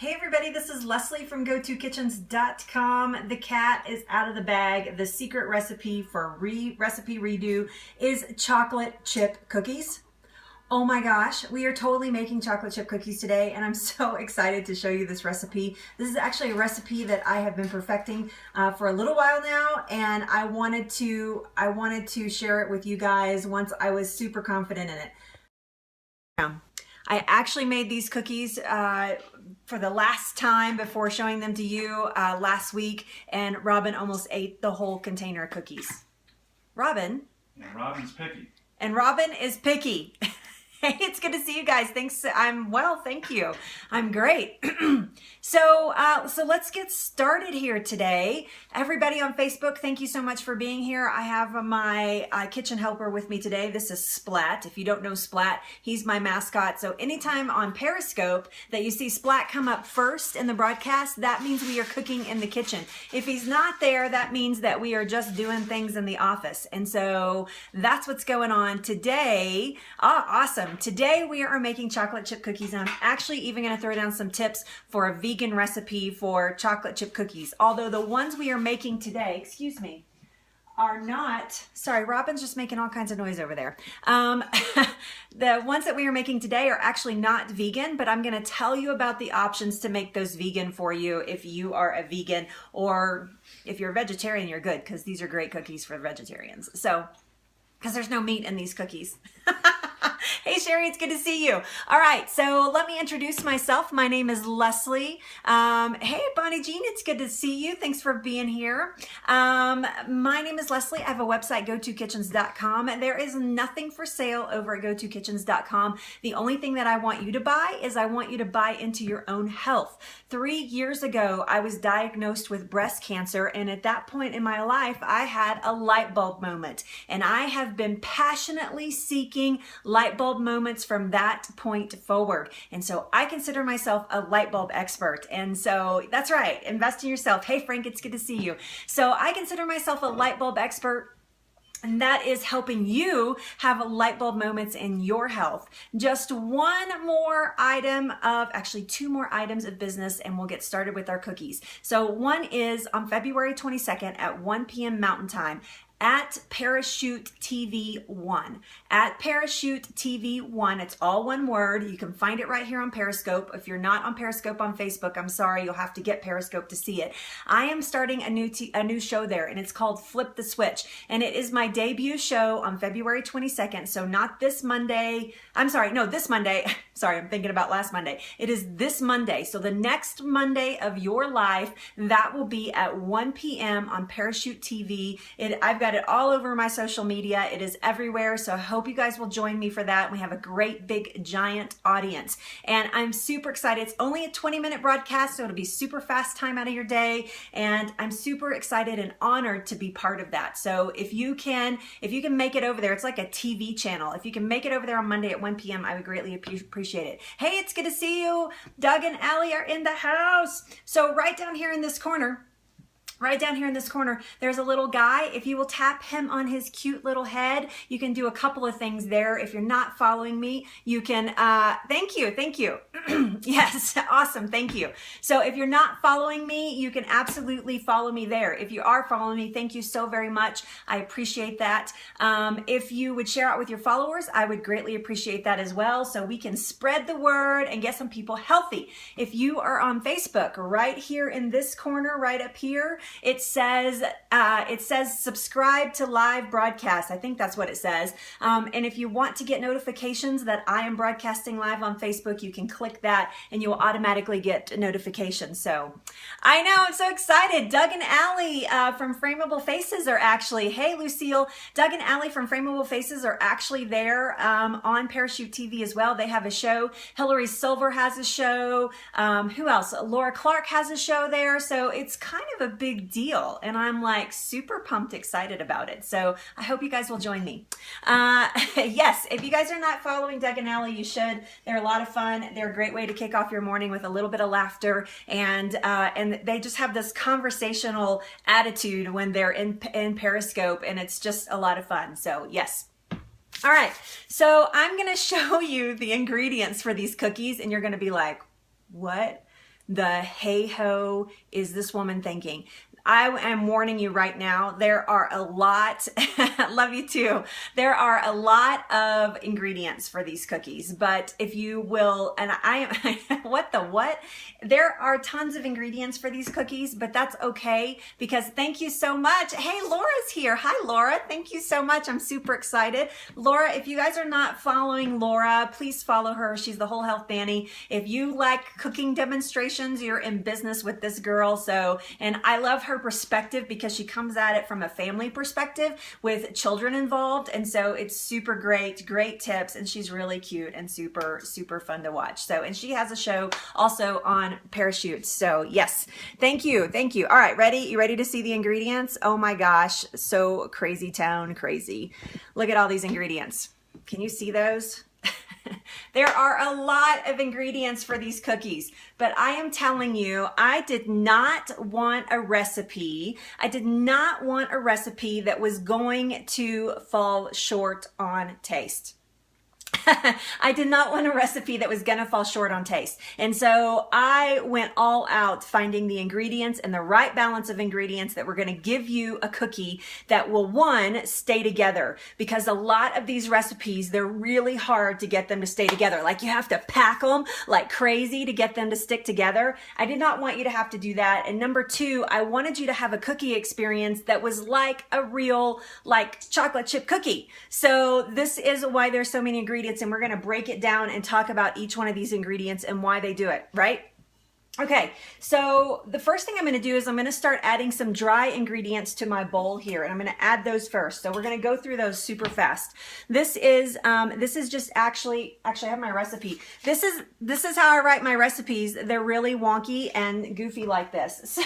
Hey everybody, this is Leslie from GoToKitchens.com. The cat is out of the bag. The secret recipe for recipe redo is chocolate chip cookies. Oh my gosh, we are totally making chocolate chip cookies today, and I'm so excited to show you this recipe. This is actually a recipe that I have been perfecting for a little while now, and I wanted to share it with you guys once I was super confident in it. I actually made these cookies for the last time before showing them to you last week, and Robin almost ate the whole container of cookies. Robin? And Robin's picky. And Robin is picky. Hey, it's good to see you guys. Thanks. I'm well, thank you. I'm great. So let's get started here today. Everybody on Facebook, thank you so much for being here. I have my kitchen helper with me today. This is Splat. If you don't know Splat, he's my mascot. So anytime on Periscope that you see Splat come up first in the broadcast, that means we are cooking in the kitchen. If he's not there, that means that we are just doing things in the office. And so that's what's going on today. Awesome. Today we are making chocolate chip cookies, and I'm actually even going to throw down some tips for a vegan recipe for chocolate chip cookies. Although the ones we are making today, excuse me, are not, sorry, Robin's just making all kinds of noise over there. The ones that we are making today are actually not vegan, but I'm going to tell you about the options to make those vegan for you if you are a vegan, or if you're a vegetarian, you're good, because these are great cookies for vegetarians. So, because there's no meat in these cookies. Hey Sherry, it's good to see you. All right, so let me introduce myself. My name is Leslie. Hey Bonnie Jean, it's good to see you. Thanks for being here. My name is Leslie. I have a website, GoToKitchens.com. There is nothing for sale over at GoToKitchens.com. The only thing that I want you to buy is I want you to buy into your own health. 3 years ago, I was diagnosed with breast cancer, and at that point in my life, I had a light bulb moment, and I have been passionately seeking light bulb moments from that point forward. And so I consider myself a light bulb expert. And so that's right, invest in yourself. Hey Frank, it's good to see you. So I consider myself a light bulb expert, and that is helping you have light bulb moments in your health. Just one more item of, actually 2 more items of business, and we'll get started with our cookies. So one is on February 22nd at 1 p.m. Mountain Time, at Parachute TV 1. At Parachute TV 1, it's all one word. You can find it right here on Periscope. If you're not on Periscope on Facebook, I'm sorry, you'll have to get Periscope to see it. I am starting a new show there, and it's called Flip the Switch. And it is my debut show on February 22nd. So not this Monday. I'm sorry, no, this Monday. Sorry, I'm thinking about last Monday. It is this Monday. So the next Monday of your life, that will be at 1 p.m. on Parachute TV. I've got it all over my social media. It is everywhere. So I hope you guys will join me for that. We have a great big giant audience, and I'm super excited. It's only a 20-minute broadcast, so it'll be super fast time out of your day, and I'm super excited and honored to be part of that. So if you can make it over there, it's like a TV channel. If you can make it over there on Monday at 1 p.m., I would greatly appreciate it. Hey, it's good to see you. Doug and Allie are in the house. So right down here in this corner, there's a little guy. If you will tap him on his cute little head, you can do a couple of things there. If you're not following me, you can, thank you. Yes, awesome, thank you. So if you're not following me, you can absolutely follow me there. If you are following me, thank you so very much. I appreciate that. If you would share out with your followers, I would greatly appreciate that as well, so we can spread the word and get some people healthy. If you are on Facebook, right here in this corner, right up here, it says subscribe to live broadcast. I think that's what it says. And if you want to get notifications that I am broadcasting live on Facebook, you can click that and you will automatically get notifications. So I know, I'm so excited. Doug and Allie from Frameable Faces are actually, hey Lucille, Doug and Allie from Frameable Faces are actually there on Parachute TV as well. They have a show. Hillary Silver has a show. Who else? Laura Clark has a show there. So it's kind of a big deal, and I'm like super pumped excited about it. So I hope you guys will join me. Yes, if you guys are not following Doug and Allie, you should. They're a lot of fun. They're a great way to kick off your morning with a little bit of laughter, and they just have this conversational attitude when they're in Periscope, and it's just a lot of fun. So yes. All right, so I'm gonna show you the ingredients for these cookies, and you're gonna be like, what? the hey-ho is this woman thinking? I am warning you right now, there are a lot, love you too, there are a lot of ingredients for these cookies, but if you will, and I am, what? There are tons of ingredients for these cookies, but that's okay, because thank you so much. Hey, Laura's here. Hi, Laura. Thank you so much. I'm super excited. Laura, if you guys are not following Laura, please follow her. She's the Whole Health Fanny. If you like cooking demonstrations, you're in business with this girl. So, and I love her perspective because she comes at it from a family perspective with children involved. And so it's super great tips. And she's really cute and super, super fun to watch. So, and she has a show also on parachutes. So yes, thank you. Thank you. All right. Ready? You ready to see the ingredients? Oh my gosh. So crazy town, crazy. Look at all these ingredients. Can you see those? There are a lot of ingredients for these cookies, but I am telling you, I did not want a recipe. I did not want a recipe that was going to fall short on taste. I did not want a recipe that was going to fall short on taste. And so I went all out finding the ingredients and the right balance of ingredients that were going to give you a cookie that will, one, stay together. Because a lot of these recipes, they're really hard to get them to stay together. Like you have to pack them like crazy to get them to stick together. I did not want you to have to do that. And number two, I wanted you to have a cookie experience that was like a real, like chocolate chip cookie. So this is why there's so many ingredients, and we're going to break it down and talk about each one of these ingredients and why they do it, right? Okay, so the first thing I'm going to do is I'm going to start adding some dry ingredients to my bowl here, and I'm going to add those first. So we're going to go through those super fast. This is just actually I have my recipe. This is how I write my recipes. They're really wonky and goofy like this. So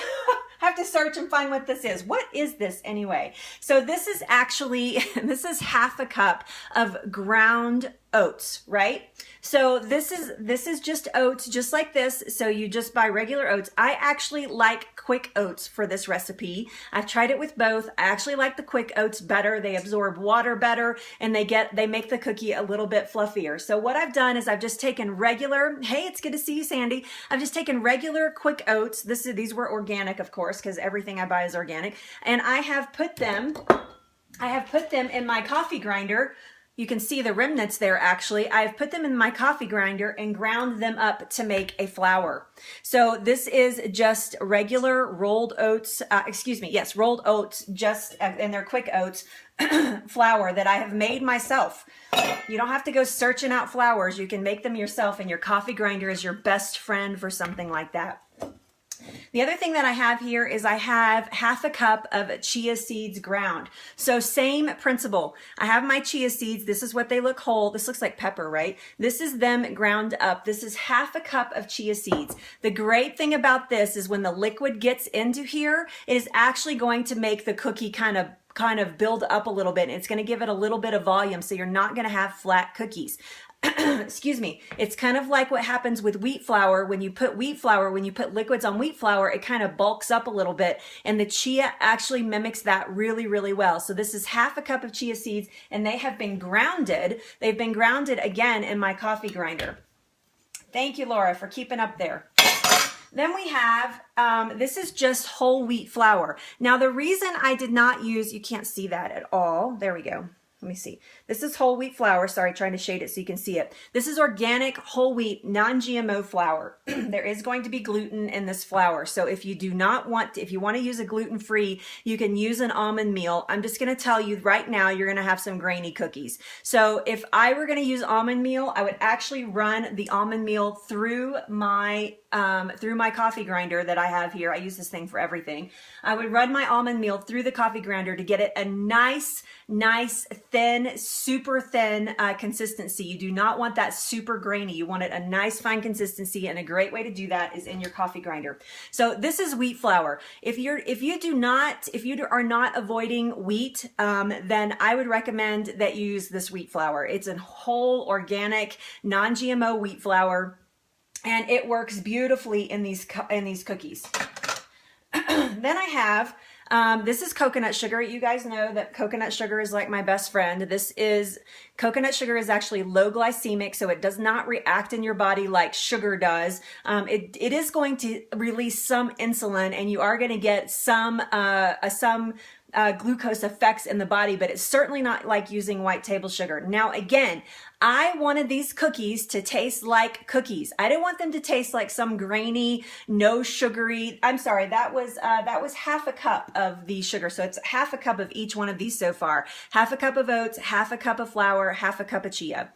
I have to search and find what this is. What is this anyway? So this is actually, this is half a cup of ground oats, right? So this is just oats, just like this. So you just buy regular oats. I actually like quick oats for this recipe. I've tried it with both. I actually like the quick oats better. They absorb water better, and they make the cookie a little bit fluffier. So what I've done is I've just taken regular, hey, it's good to see you, Sandy. I've just taken regular quick oats. These were organic, of course, because everything I buy is organic. And I have put them in my coffee grinder. You can see the remnants there actually. I've put them in my coffee grinder and ground them up to make a flour. So this is just regular rolled oats, rolled oats, and they're quick oats flour that I have made myself. You don't have to go searching out flours. You can make them yourself, and your coffee grinder is your best friend for something like that. The other thing that I have here is I have half a cup of chia seeds ground. So same principle. I have my chia seeds. This is what they look whole. This looks like pepper, right? This is them ground up. This is half a cup of chia seeds. The great thing about this is when the liquid gets into here, it is actually going to make the cookie kind of build up a little bit. It's going to give it a little bit of volume, so you're not going to have flat cookies. Excuse me. It's kind of like what happens with wheat flour. When you put liquids on wheat flour, it kind of bulks up a little bit, and the chia actually mimics that really, really well. So this is half a cup of chia seeds, and they have been grounded. They've been grounded again in my coffee grinder. Thank you, Laura, for keeping up there. Then we have, this is just whole wheat flour. Now the reason I did not use, you can't see that at all. There we go. Let me see. This is whole wheat flour. Sorry, trying to shade it so you can see it. This is organic whole wheat non-GMO flour. There is going to be gluten in this flour. So if you want to use a gluten-free, you can use an almond meal. I'm just going to tell you right now, you're going to have some grainy cookies. So if I were going to use almond meal, I would actually run the almond meal through my coffee grinder that I have here. I use this thing for everything. I would run my almond meal through the coffee grinder to get it a nice, thin, super thin consistency. You do not want that super grainy. You want it a nice, fine consistency, and a great way to do that is in your coffee grinder. So this is wheat flour. If you are not avoiding wheat, then I would recommend that you use this wheat flour. It's a whole, organic, non-GMO wheat flour, and it works beautifully in these cookies. Then I have This is coconut sugar. You guys know that coconut sugar is like my best friend. Coconut sugar is actually low glycemic, so it does not react in your body like sugar does. It is going to release some insulin, and you are going to get some glucose effects in the body, but it's certainly not like using white table sugar. Now, again, I wanted these cookies to taste like cookies. I didn't want them to taste like some grainy, no sugary. I'm sorry, that was half a cup of the sugar. So it's half a cup of each one of these so far. Half a cup of oats, half a cup of flour, half a cup of chia.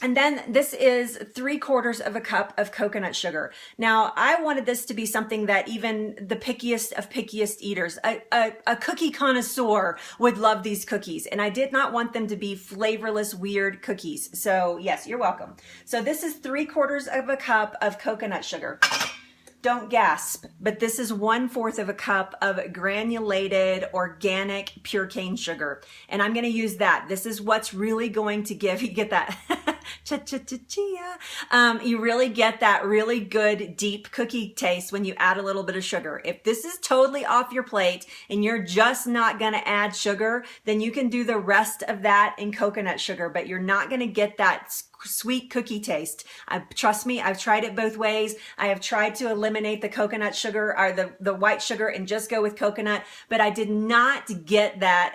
And then this is 3/4 of a cup of coconut sugar. Now, I wanted this to be something that even the pickiest of pickiest eaters, a cookie connoisseur would love these cookies. And I did not want them to be flavorless, weird cookies. So yes, you're welcome. So this is 3/4 of a cup of coconut sugar. Don't gasp, but this is 1/4 of a cup of granulated organic pure cane sugar. And I'm going to use that. This is what's really going to give, you get that, you really get that really good deep cookie taste when you add a little bit of sugar. If this is totally off your plate and you're just not going to add sugar, then you can do the rest of that in coconut sugar, but you're not going to get that sweet cookie taste. Trust me, I've tried it both ways. I have tried to eliminate the coconut sugar or the white sugar and just go with coconut, but I did not get that,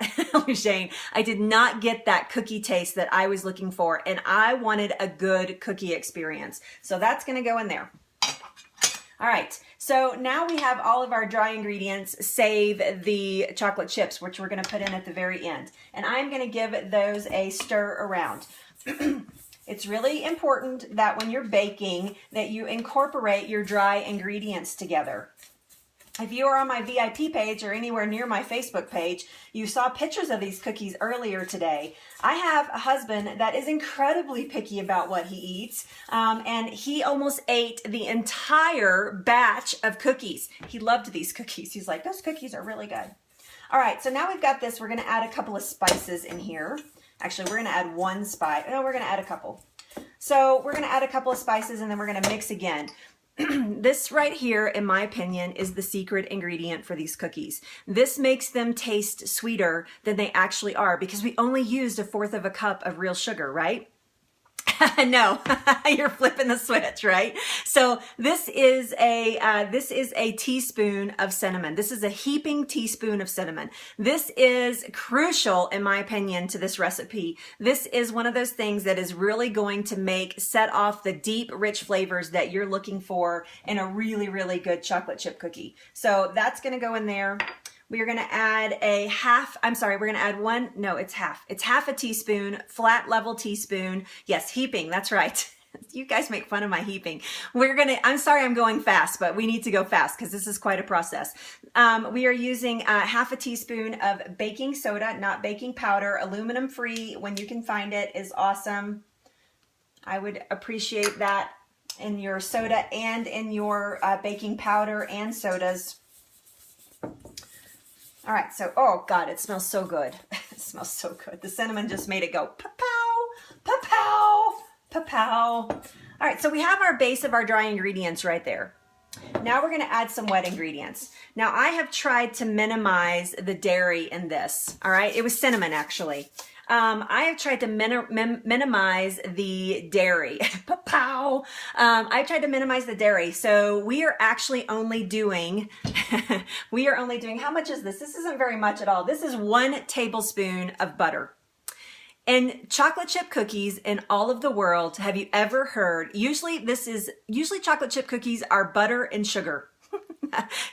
Shane, I did not get that cookie taste that I was looking for, and I wanted a good cookie experience. So that's going to go in there. All right, so now we have all of our dry ingredients, save the chocolate chips, which we're going to put in at the very end. And I'm going to give those a stir around. It's really important that when you're baking that you incorporate your dry ingredients together. If you are on my VIP page or anywhere near my Facebook page, you saw pictures of these cookies earlier today. I have a husband that is incredibly picky about what he eats, and he almost ate the entire batch of cookies. He loved these cookies. He's like, those cookies are really good. All right, so now we've got this. We're going to add a couple of spices in here. Actually, we're going to add one spice. No, we're going to add a couple. So we're going to add a couple of spices, and then we're going to mix again. This right here, in my opinion, is the secret ingredient for these cookies. This makes them taste sweeter than they actually are because we only used 1/4 of a cup of real sugar, right? No, you're flipping the switch, right? So this is a teaspoon of cinnamon. This is a heaping teaspoon of cinnamon. This is crucial, in my opinion, to this recipe. This is one of those things that is really going to set off the deep, rich flavors that you're looking for in a really, really good chocolate chip cookie. So that's going to go in there. We are going to add we're going to add it's half a teaspoon, flat level teaspoon. Yes, heaping, that's right. You guys make fun of my heaping. I'm sorry I'm going fast, but we need to go fast because this is quite a process. We are using half a teaspoon of baking soda, not baking powder, aluminum free. When you can find it is awesome. I would appreciate that in your soda and in your baking powder and sodas. All right, so, oh God, it smells so good. It smells so good. The cinnamon just made it go pa-pow, pa-pow, pa-pow. All right, so we have our base of our dry ingredients right there. Now we're gonna add some wet ingredients. Now I have tried to minimize the dairy in this, all right? It was cinnamon actually. I have tried to minimize the dairy. Pow! I've tried to minimize the dairy. So we are actually only doing, how much is this? This isn't very much at all. This is 1 tablespoon of butter. And chocolate chip cookies in all of the world, have you ever heard, usually chocolate chip cookies are butter and sugar.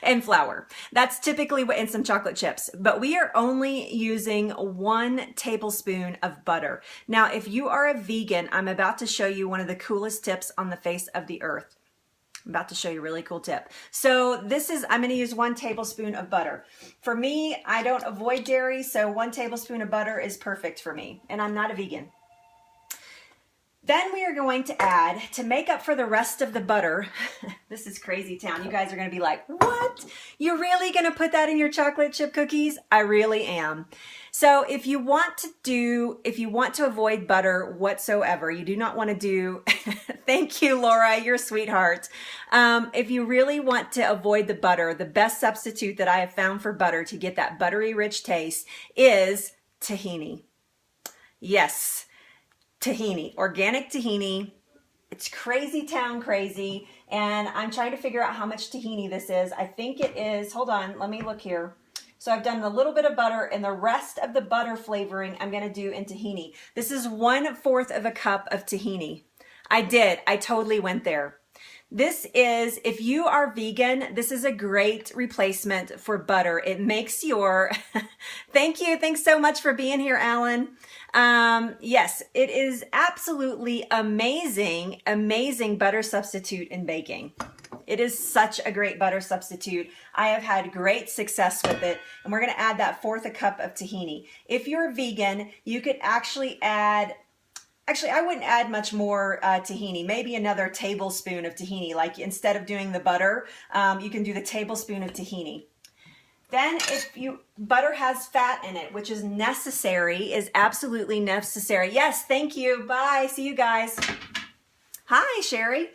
And flour. That's typically what in some chocolate chips, but we are only using 1 tablespoon of butter. Now, if you are a vegan, I'm about to show you one of the coolest tips on the face of the earth. I'm about to show you a really cool tip. So I'm going to use 1 tablespoon of butter. For me, I don't avoid dairy, so 1 tablespoon of butter is perfect for me, and I'm not a vegan. Then we are going to add, to make up for the rest of the butter, this is crazy town. You guys are going to be like, what? You're really going to put that in your chocolate chip cookies? I really am. So if you want to avoid butter whatsoever, you do not want to do, thank you, Laura, you're a sweetheart. If you really want to avoid the butter, the best substitute that I have found for butter to get that buttery rich taste is tahini. Yes. Tahini, organic tahini. It's crazy town crazy. And I'm trying to figure out how much tahini this is. I think it is, hold on, let me look here. So I've done a little bit of butter, and the rest of the butter flavoring I'm going to do in tahini. This is 1/4 of a cup of tahini. I totally went there. This is, if you are vegan, this is a great replacement for butter. It makes your, thank you. Thanks so much for being here, Alan. Yes, it is absolutely amazing, amazing butter substitute in baking. It is such a great butter substitute. I have had great success with it. And we're going to add that 1/4 cup of tahini. If you're vegan, you could actually add, actually, I wouldn't add much more tahini, maybe another tablespoon of tahini. Like instead of doing the butter, you can do the tablespoon of tahini. Then butter has fat in it, which is necessary, is absolutely necessary. Yes, thank you. Bye. See you guys. Hi, Sherry.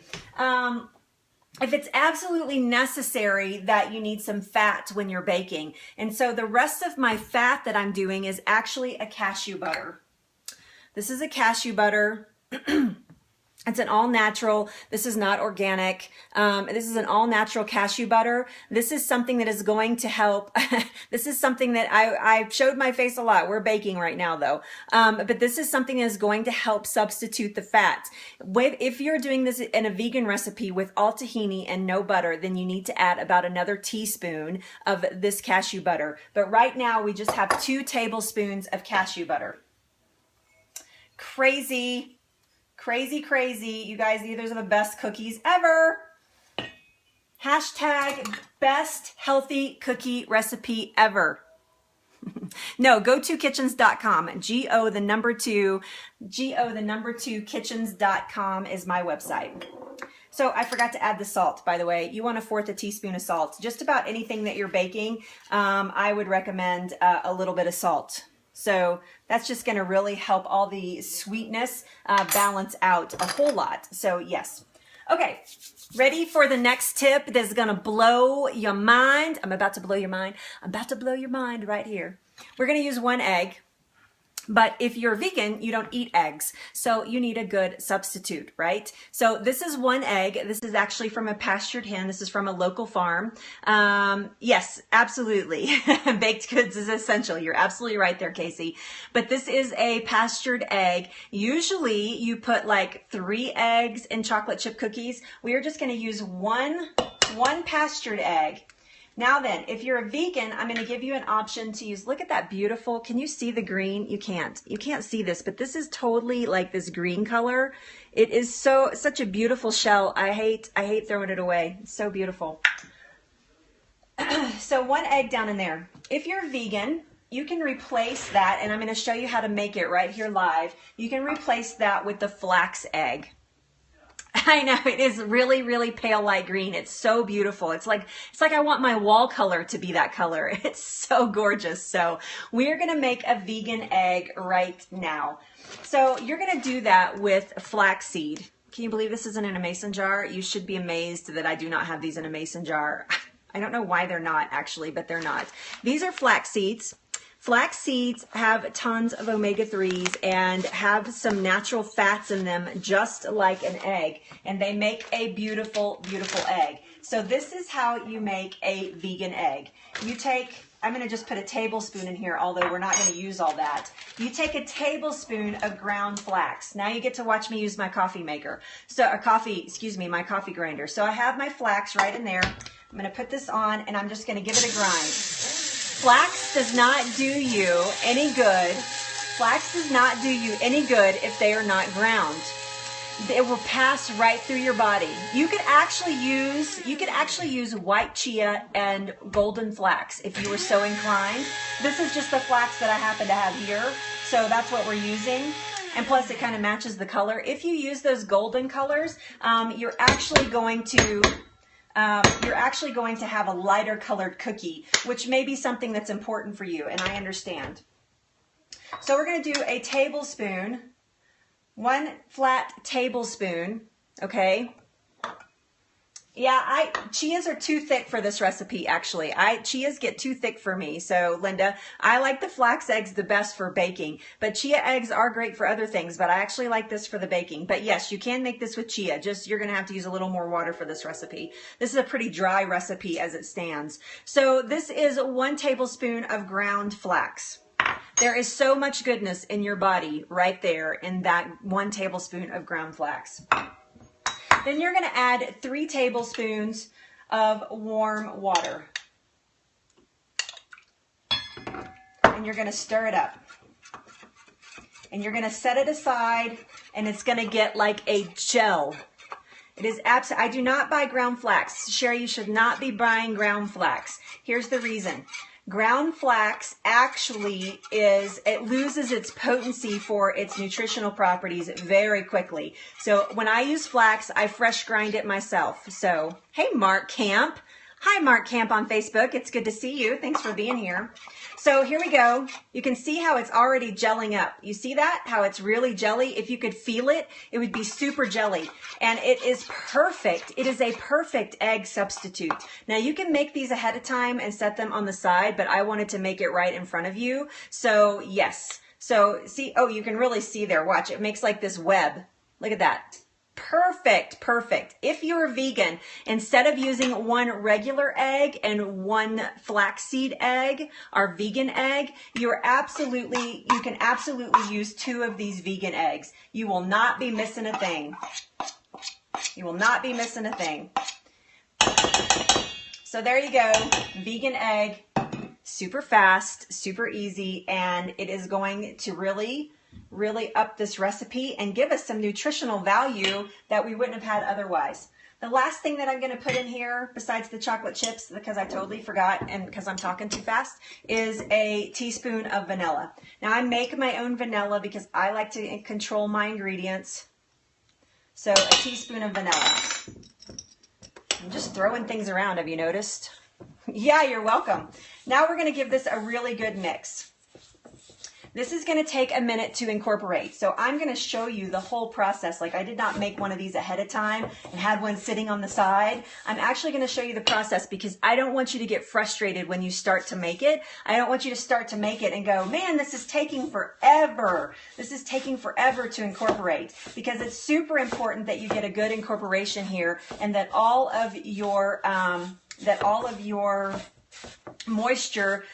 If it's absolutely necessary that you need some fat when you're baking. And so the rest of my fat that I'm doing is actually a cashew butter. This is a cashew butter. It's an all natural. This is not organic. This is an all natural cashew butter. This is something that is going to help. This is something that I showed my face a lot. We're baking right now though. But this is something that is going to help substitute the fat. If you're doing this in a vegan recipe with all tahini and no butter, then you need to add about another teaspoon of this cashew butter. But right now we just have 2 tablespoons of cashew butter. Crazy. Crazy, crazy. You guys, these are the best cookies ever. Hashtag best healthy cookie recipe ever. No, go2kitchens.com. Go the number 2 kitchens.com is my website. So I forgot to add the salt, by the way. You want 1/4 teaspoon of salt. Just about anything that you're baking, I would recommend a little bit of salt. So that's just going to really help all the sweetness balance out a whole lot. So yes. Okay, ready for the next tip that's going to blow your mind? I'm about to blow your mind. I'm about to blow your mind right here. We're going to use 1 egg. But if you're vegan, you don't eat eggs. So you need a good substitute, right? So this is 1 egg. This is actually from a pastured hen. This is from a local farm. Yes, absolutely. Baked goods is essential. You're absolutely right there, Casey. But this is a pastured egg. Usually you put like 3 eggs in chocolate chip cookies. We are just going to use one pastured egg. Now then, if you're a vegan, I'm going to give you an option to use, look at that beautiful, can you see the green? You can't see this, but this is totally like this green color. It is such a beautiful shell. I hate throwing it away. It's so beautiful. So 1 egg down in there. If you're vegan, you can replace that, and I'm going to show you how to make it right here live. You can replace that with the flax egg. I know, it is really, really pale light green. It's so beautiful. It's like I want my wall color to be that color. It's so gorgeous. So we're going to make a vegan egg right now. So you're going to do that with flaxseed. Can you believe this isn't in a mason jar? You should be amazed that I do not have these in a mason jar. I don't know why they're not actually, but they're not. These are flax seeds. Flax seeds have tons of omega-3s and have some natural fats in them, just like an egg. And they make a beautiful, beautiful egg. So this is how you make a vegan egg. You take, I'm going to just put a tablespoon in here, although we're not going to use all that. You take a tablespoon of ground flax. Now you get to watch me use my coffee maker. So, my coffee grinder. So I have my flax right in there. I'm going to put this on, and I'm just going to give it a grind. Flax does not do you any good. Flax does not do you any good if they are not ground. It will pass right through your body. You could actually use white chia and golden flax if you were so inclined. This is just the flax that I happen to have here, so that's what we're using. and plus it kind of matches the color. If you use those golden colors, you're actually going to have a lighter colored cookie, which may be something that's important for you, and I understand. So we're going to do a tablespoon, 1 flat tablespoon, okay? Yeah, chias are too thick for this recipe, actually. Chias get too thick for me. So, Linda, I like the flax eggs the best for baking, but chia eggs are great for other things, but I actually like this for the baking. But yes, you can make this with chia, just you're going to have to use a little more water for this recipe. This is a pretty dry recipe as it stands. So this is 1 tablespoon of ground flax. There is so much goodness in your body right there in that 1 tablespoon of ground flax. Then you're going to add 3 tablespoons of warm water. And you're going to stir it up. And you're going to set it aside, and it's going to get like a gel. It is I do not buy ground flax. Sherry, you should not be buying ground flax. Here's the reason. Ground flax actually it loses its potency for its nutritional properties very quickly. So when I use flax, I fresh grind it myself. So, hey, Mark Camp. Hi, Mark Camp on Facebook. It's good to see you. Thanks for being here. So here we go. You can see how it's already gelling up. You see that? How it's really jelly? If you could feel it, it would be super jelly. And it is perfect. It is a perfect egg substitute. Now you can make these ahead of time and set them on the side, but I wanted to make it right in front of you. So yes. So see, oh, you can really see there. Watch, it makes like this web. Look at that. Perfect, perfect. If you're vegan, instead of using 1 regular egg and 1 flaxseed egg, our vegan egg, you can absolutely use 2 of these vegan eggs. You will not be missing a thing. You will not be missing a thing. So there you go, vegan egg, super fast, super easy, and it is going to really up this recipe and give us some nutritional value that we wouldn't have had otherwise. The last thing that I'm going to put in here, besides the chocolate chips, because I totally forgot and because I'm talking too fast, is a teaspoon of vanilla. Now I make my own vanilla because I like to control my ingredients. So a teaspoon of vanilla. I'm just throwing things around, have you noticed? Yeah, you're welcome. Now we're going to give this a really good mix. This is going to take a minute to incorporate. So I'm going to show you the whole process. Like I did not make one of these ahead of time and had one sitting on the side. I'm actually going to show you the process because I don't want you to get frustrated when you start to make it. I don't want you to start to make it and go, man, this is taking forever. This is taking forever to incorporate, because it's super important that you get a good incorporation here and that all of your moisture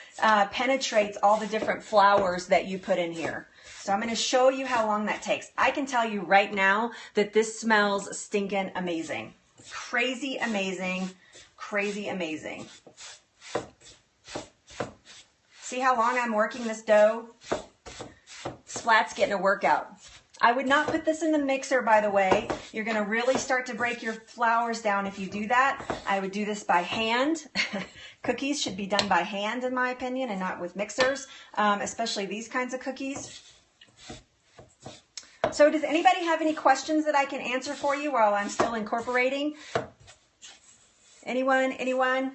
penetrates all the different flours that you put in here. So I'm going to show you how long that takes. I can tell you right now that this smells stinking amazing. Crazy amazing. Crazy amazing. See how long I'm working this dough? Splat's getting a workout. I would not put this in the mixer, by the way. You're going to really start to break your flours down if you do that. I would do this by hand. Cookies should be done by hand, in my opinion, and not with mixers, especially these kinds of cookies. So does anybody have any questions that I can answer for you while I'm still incorporating? Anyone? Anyone?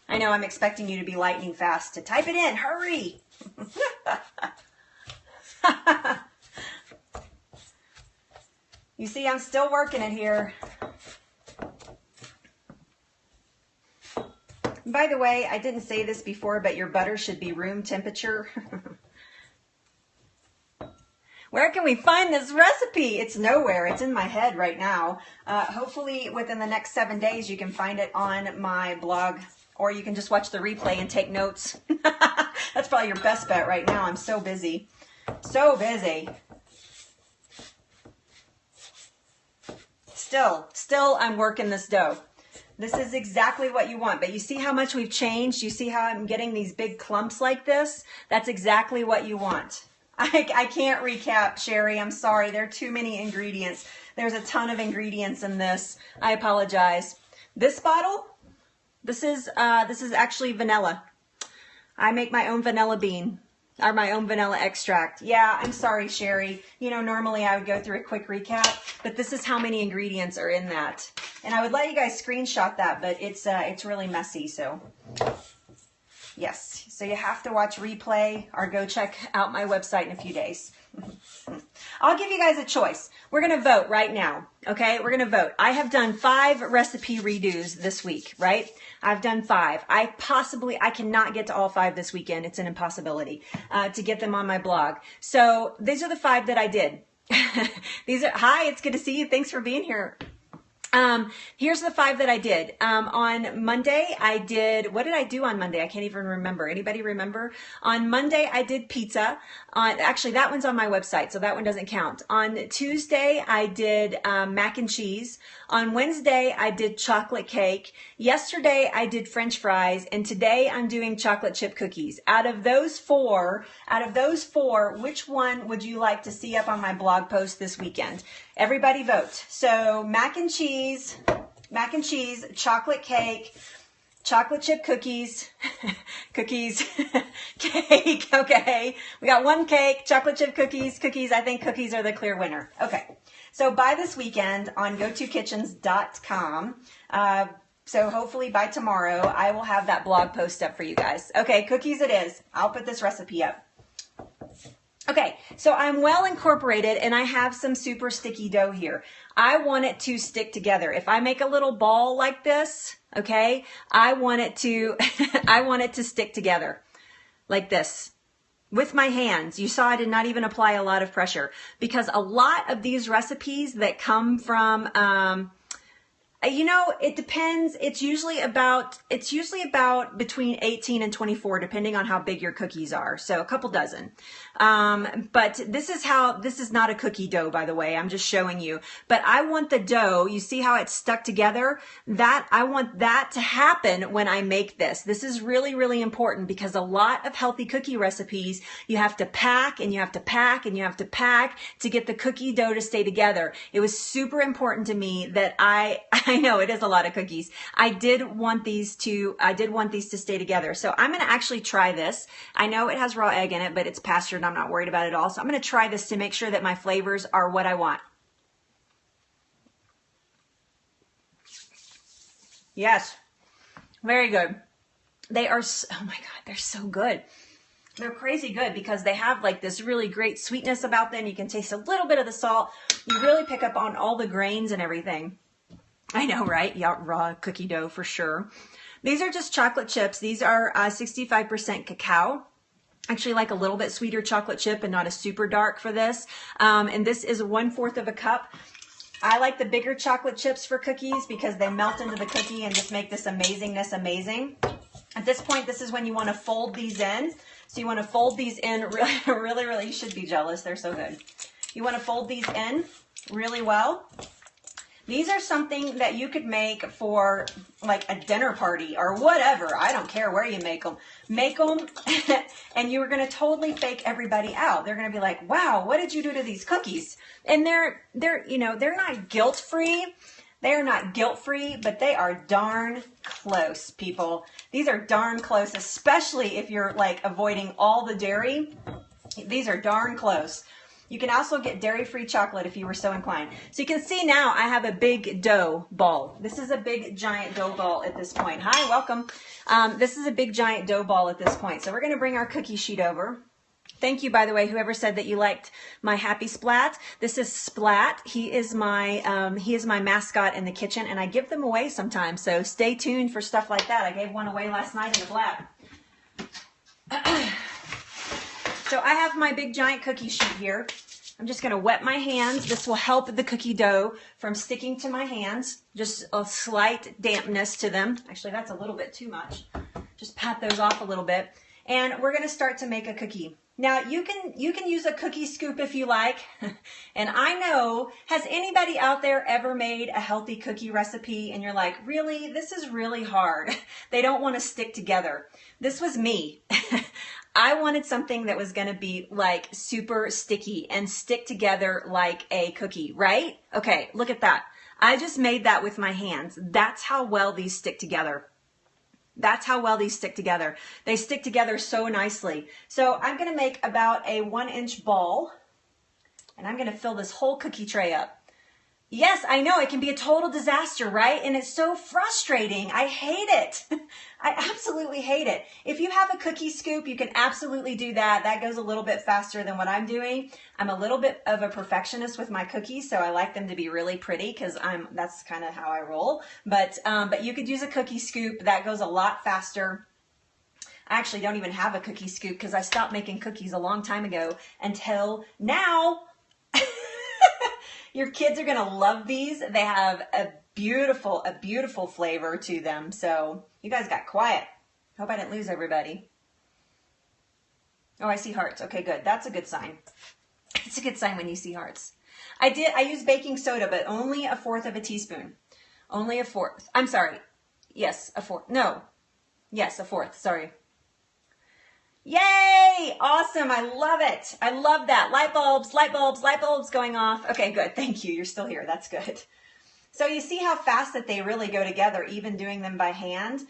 I know I'm expecting you to be lightning fast to type it in. Hurry! You see, I'm still working it here. By the way, I didn't say this before, but your butter should be room temperature. Where can we find this recipe? It's nowhere. It's in my head right now. Hopefully within the next 7 days you can find it on my blog, or you can just watch the replay and take notes. That's probably your best bet right now. I'm so busy. So busy. Still I'm working this dough. This is exactly what you want, but you see how much we've changed? You see how I'm getting these big clumps like this? That's exactly what you want. I can't recap, Sherry. I'm sorry. There are too many ingredients. There's a ton of ingredients in this. I apologize. This bottle, this is actually vanilla. I make my own vanilla bean. Or my own vanilla extract. Yeah, I'm sorry, Sherry. You know, normally I would go through a quick recap, but this is how many ingredients are in that. And I would let you guys screenshot that, but it's really messy, so. Yes, so you have to watch replay or go check out my website in a few days. I'll give you guys a choice. We're going to vote right now, okay? We're going to vote. I have done 5 recipe redos this week, right? I've done 5. I cannot get to all 5 this weekend. It's an impossibility to get them on my blog. So these are the 5 that I did. Hi, it's good to see you. Thanks for being here. Here's the 5 that I did. On Monday, what did I do on Monday? I can't even remember. Anybody remember? On Monday, I did pizza. Actually, that one's on my website, so that one doesn't count. On Tuesday, I did mac and cheese. On Wednesday, I did chocolate cake. Yesterday, I did French fries. And today, I'm doing chocolate chip cookies. Out of those four, which one would you like to see up on my blog post this weekend? Everybody vote. So mac and cheese, chocolate cake, chocolate chip cookies, cake, okay. We got 1 cake, chocolate chip cookies. I think cookies are the clear winner. Okay, so by this weekend on GoToKitchens.com, so hopefully by tomorrow, I will have that blog post up for you guys. Okay, cookies it is. I'll put this recipe up. Okay, so I'm well incorporated and I have some super sticky dough here. I want it to stick together. If I make a little ball like this, okay, I want it to, I want it to stick together like this with my hands. You saw I did not even apply a lot of pressure because a lot of these recipes that come from, you know, it depends. It's usually about between 18 and 24, depending on how big your cookies are. So a couple dozen. But this is not a cookie dough, by the way. I'm just showing you. But I want the dough, you see how it's stuck together? I want that to happen when I make this. This is really, really important because a lot of healthy cookie recipes, you have to pack and you have to pack and you have to pack to get the cookie dough to stay together. It was super important to me that I know it is a lot of cookies. I did want these to stay together. So I'm going to actually try this. I know it has raw egg in it, but it's pastured and I'm not worried about it at all. So I'm going to try this to make sure that my flavors are what I want. Yes. Very good. They are, oh my God, they're so good. They're crazy good because they have like this really great sweetness about them. You can taste a little bit of the salt. You really pick up on all the grains and everything. I know, right? Yeah, raw cookie dough for sure. These are just chocolate chips. These are 65% cacao. Actually like a little bit sweeter chocolate chip and not a super dark for this. And this is 1/4 of a cup. I like the bigger chocolate chips for cookies because they melt into the cookie and just make this amazingness amazing. At this point, this is when you want to fold these in. So you want to fold these in really, you should be jealous. They're so good. You want to fold these in really well. These are something that you could make for like a dinner party or whatever. I don't care where you make them. Make them and you're going to totally fake everybody out. They're going to be like, wow, what did you do to these cookies? And they're not guilt-free. They are not guilt-free, but they are darn close, people. These are darn close, especially if you're like avoiding all the dairy. These are darn close. You can also get dairy-free chocolate if you were so inclined. So you can see now I have a big dough ball. This is a big giant dough ball at this point. Hi, welcome. This is a big giant dough ball at this point. So we're going to bring our cookie sheet over. Thank you, by the way, whoever said that you liked my Happy Splat. This is Splat. He is my mascot in the kitchen, and I give them away sometimes. So stay tuned for stuff like that. I gave one away last night in the blab. So I have my big giant cookie sheet here. I'm just going to wet my hands. This will help the cookie dough from sticking to my hands. Just a slight dampness to them. Actually, that's a little bit too much. Just pat those off a little bit. And we're going to start to make a cookie. Now, you can use a cookie scoop if you like. And I know, has anybody out there ever made a healthy cookie recipe and you're like, really? This is really hard. They don't want to stick together. This was me. I wanted something that was going to be like super sticky and stick together like a cookie, right? Okay, look at that. I just made that with my hands. That's how well these stick together. That's how well these stick together. They stick together so nicely. So I'm gonna make about a 1-inch ball, and I'm gonna fill this whole cookie tray up. Yes, I know, it can be a total disaster, right? And it's so frustrating. I hate it. I absolutely hate it. If you have a cookie scoop, you can absolutely do that. That goes a little bit faster than what I'm doing. I'm a little bit of a perfectionist with my cookies, so I like them to be really pretty because that's kind of how I roll. But you could use a cookie scoop. That goes a lot faster. I actually don't even have a cookie scoop because I stopped making cookies a long time ago until now. Your kids are gonna love these. They have a beautiful flavor to them. So you guys got quiet. Hope I didn't lose everybody. Oh, I see hearts. Okay, good. That's a good sign. It's a good sign when you see hearts. I used baking soda, but only 1/4 of a teaspoon. Only 1/4. I'm sorry. Yes, 1/4. No. Yes, 1/4. Sorry. Yay! Awesome. I love it. I love that. Light bulbs, light bulbs, light bulbs going off. Okay, good. Thank you. You're still here. That's good. So you see how fast that they really go together, even doing them by hand.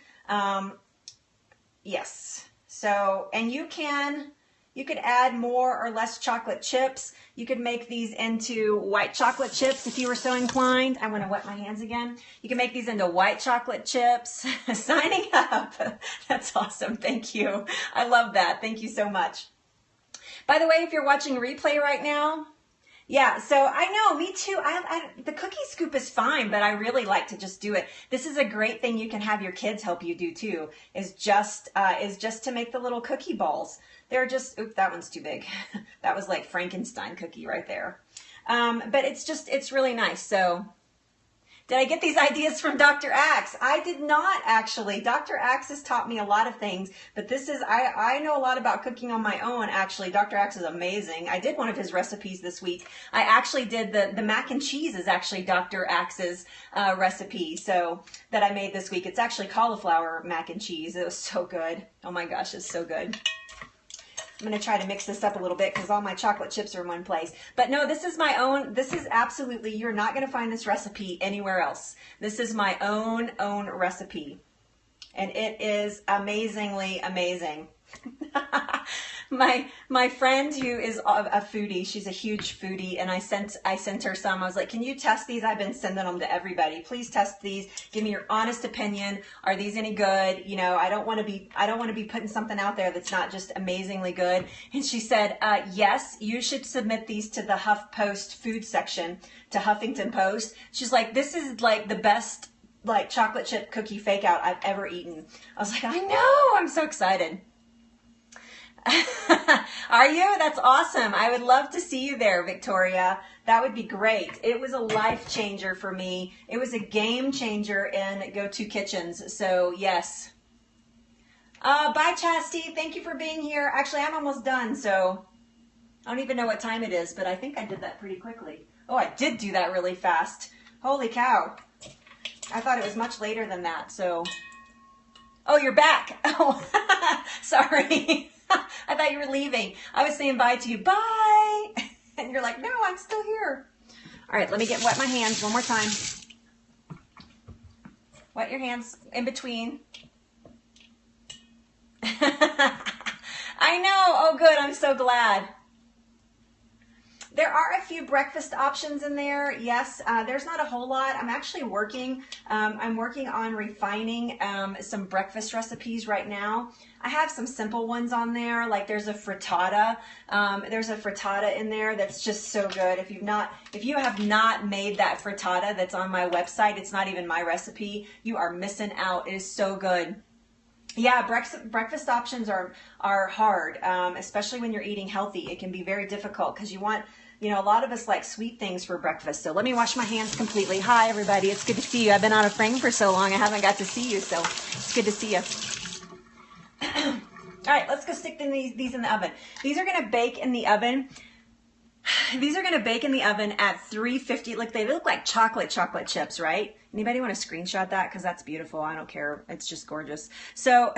Yes. So, and you could add more or less chocolate chips. You could make these into white chocolate chips if you were so inclined. I want to wet my hands again. You can make these into white chocolate chips. Signing up. That's awesome. Thank you. I love that. Thank you so much. By the way, if you're watching replay right now, yeah, so I know, me too. The cookie scoop is fine, but I really like to just do it. This is a great thing you can have your kids help you do too, is just to make the little cookie balls. They're just, oops, that one's too big. That was like Frankenstein cookie right there. But it's really nice. So did I get these ideas from Dr. Axe? I did not actually. Dr. Axe has taught me a lot of things, but this is, I know a lot about cooking on my own actually. Dr. Axe is amazing. I did one of his recipes this week. I actually did the mac and cheese is actually Dr. Axe's recipe so that I made this week. It's actually cauliflower mac and cheese. It was so good. Oh my gosh, it's so good. I'm going to try to mix this up a little bit because all my chocolate chips are in one place. But no, this is my own. This is absolutely, you're not going to find this recipe anywhere else. This is my own recipe. And it is amazingly amazing. My friend who is a foodie, she's a huge foodie, and I sent her some. I was like, can you test these? I've been sending them to everybody. Please test these. Give me your honest opinion. Are these any good? You know, I don't want to be putting something out there that's not just amazingly good. And she said, yes, you should submit these to the HuffPost food section, to Huffington Post. She's like, this is like the best like chocolate chip cookie fake out I've ever eaten. I was like, I know, I'm so excited. Are you? That's awesome. I would love to see you there, Victoria. That would be great. It was a life changer for me. It was a game changer in Go-To Kitchens. So yes. Bye, Chastity. Thank you for being here. Actually, I'm almost done. So I don't even know what time it is, but I think I did that pretty quickly. Oh, I did do that really fast. Holy cow. I thought it was much later than that. So, oh, you're back. Oh, sorry. I thought you were leaving. I was saying bye to you. Bye. And you're like, no, I'm still here. All right, let me wet my hands one more time. Wet your hands in between. I know. Oh, good. I'm so glad. There are a few breakfast options in there. Yes, there's not a whole lot. I'm actually working. I'm working on refining some breakfast recipes right now. I have some simple ones on there, like there's a frittata. There's a frittata in there that's just so good. If you have not made that frittata that's on my website, it's not even my recipe. You are missing out. It is so good. Yeah, breakfast options are hard, especially when you're eating healthy. It can be very difficult because you want, you know, a lot of us like sweet things for breakfast. So let me wash my hands completely. Hi, everybody. It's good to see you. I've been out of frame for so long. I haven't got to see you, so it's good to see you. All right, let's go stick these in the oven. These are going to bake in the oven. These are going to bake in the oven at 350. Look, they look like chocolate chips, right? Anybody want to screenshot that? Because that's beautiful. I don't care. It's just gorgeous. So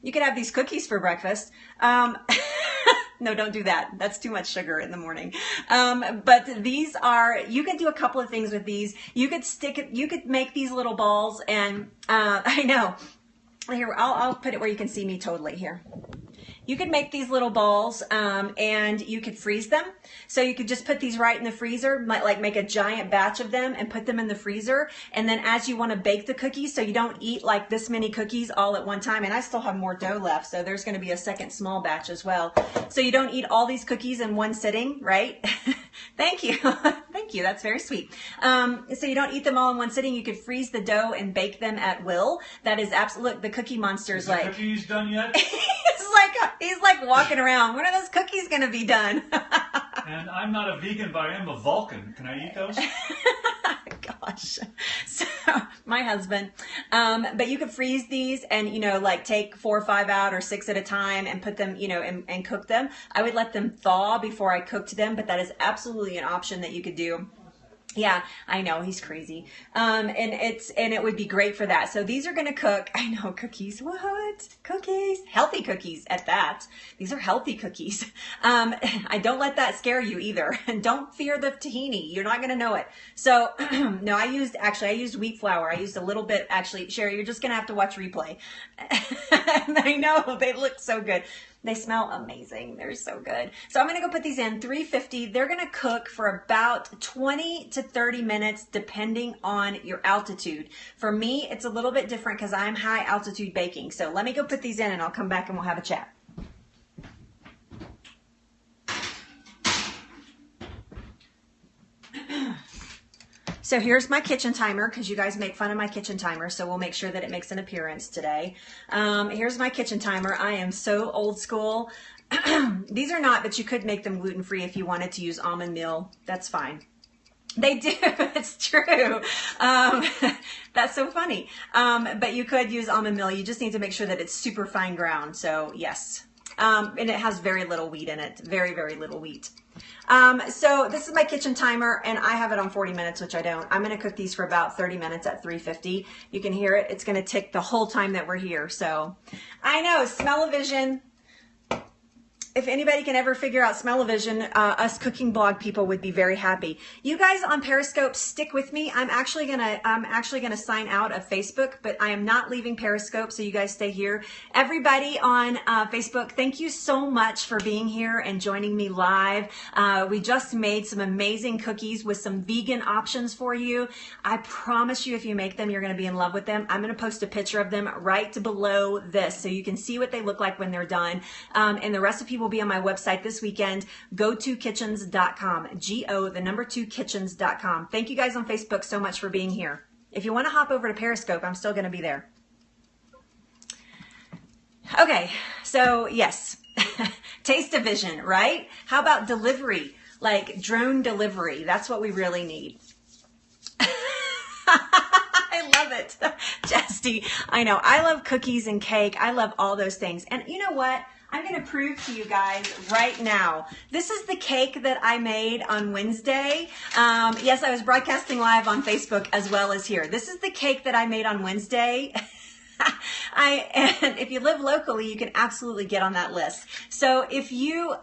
you could have these cookies for breakfast. No, don't do that. That's too much sugar in the morning. But these are, you can do a couple of things with these. You could make these little balls and I know. here, I'll put it where you can see me totally here. You could make these little balls and you could freeze them. So you could just put these right in the freezer, like make a giant batch of them and put them in the freezer. And then as you want to bake the cookies, so you don't eat like this many cookies all at one time. And I still have more dough left, so there's going to be a second small batch as well. So you don't eat all these cookies in one sitting, right? Thank you. Thank you. That's very sweet. So you don't eat them all in one sitting. You could freeze the dough and bake them at will. That is absolute. Look, the Cookie Monster is like. Cookies done yet? He's like walking around. When are those cookies going to be done? And I'm not a vegan, but I am a Vulcan. Can I eat those? Gosh. So, my husband. But you could freeze these and, you know, like take 4 or 5 out or 6 at a time and put them, you know, and cook them. I would let them thaw before I cooked them, but that is absolutely an option that you could do. Yeah, I know, he's crazy. And it would be great for that. So these are going to cook. I know, cookies. What? Cookies? Healthy cookies at that. These are healthy cookies. I don't let that scare you either. And don't fear the tahini. You're not going to know it. So no, I used wheat flour. I used a little bit. Actually, Sherry, you're just going to have to watch replay. I know, they look so good. They smell amazing. They're so good. So I'm going to go put these in 350. They're going to cook for about 20 to 30 minutes depending on your altitude. For me, it's a little bit different because I'm high altitude baking. So let me go put these in and I'll come back and we'll have a chat. So here's my kitchen timer because you guys make fun of my kitchen timer, so we'll make sure that it makes an appearance today. Here's my kitchen timer. I am so old school. These are not, but you could make them gluten-free if you wanted to use almond meal. That's fine. They do. It's true. That's so funny. But you could use almond meal. You just need to make sure that it's super fine ground. So yes. And it has very little wheat in it. Very, very little wheat. So this is my kitchen timer and I have it on 40 minutes, which I don't. I'm going to cook these for about 30 minutes at 350. You can hear it. It's going to tick the whole time that we're here. So I know, smell-o-vision. If anybody can ever figure out smell-o-vision, us cooking blog people would be very happy. You guys on Periscope, stick with me. I'm actually gonna sign out of Facebook, but I am not leaving Periscope, so you guys stay here. Everybody on Facebook, thank you so much for being here and joining me live. We just made some amazing cookies with some vegan options for you. I promise you, if you make them, you're gonna be in love with them. I'm gonna post a picture of them right below this, so you can see what they look like when they're done. And the recipe will be on my website this weekend, go2kitchens.com, go2kitchens.com. Thank you guys on Facebook so much for being here. If you want to hop over to Periscope, I'm still going to be there. Okay, so yes, taste-o-vision, right? How about delivery, like drone delivery? That's what we really need. I love it. Jesty. I know. I love cookies and cake. I love all those things. And you know what? I'm going to prove to you guys right now. This is the cake that I made on Wednesday. Yes, I was broadcasting live on Facebook as well as here. This is the cake that I made on Wednesday. And if you live locally, you can absolutely get on that list. So if you,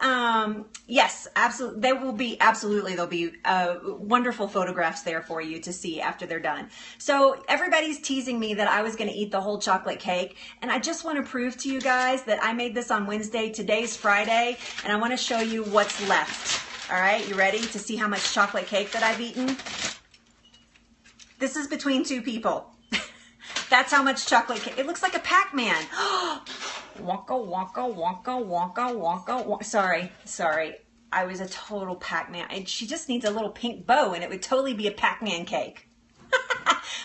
yes, absolutely, there'll be wonderful photographs there for you to see after they're done. So everybody's teasing me that I was going to eat the whole chocolate cake. And I just want to prove to you guys that I made this on Wednesday. Today's Friday, and I want to show you what's left. All right, you ready to see how much chocolate cake that I've eaten? This is between 2 people. That's how much chocolate cake. It looks like a Pac-Man. Wonka, wonka, wonka, wonka, wonka. Sorry. I was a total Pac-Man. She just needs a little pink bow and it would totally be a Pac-Man cake.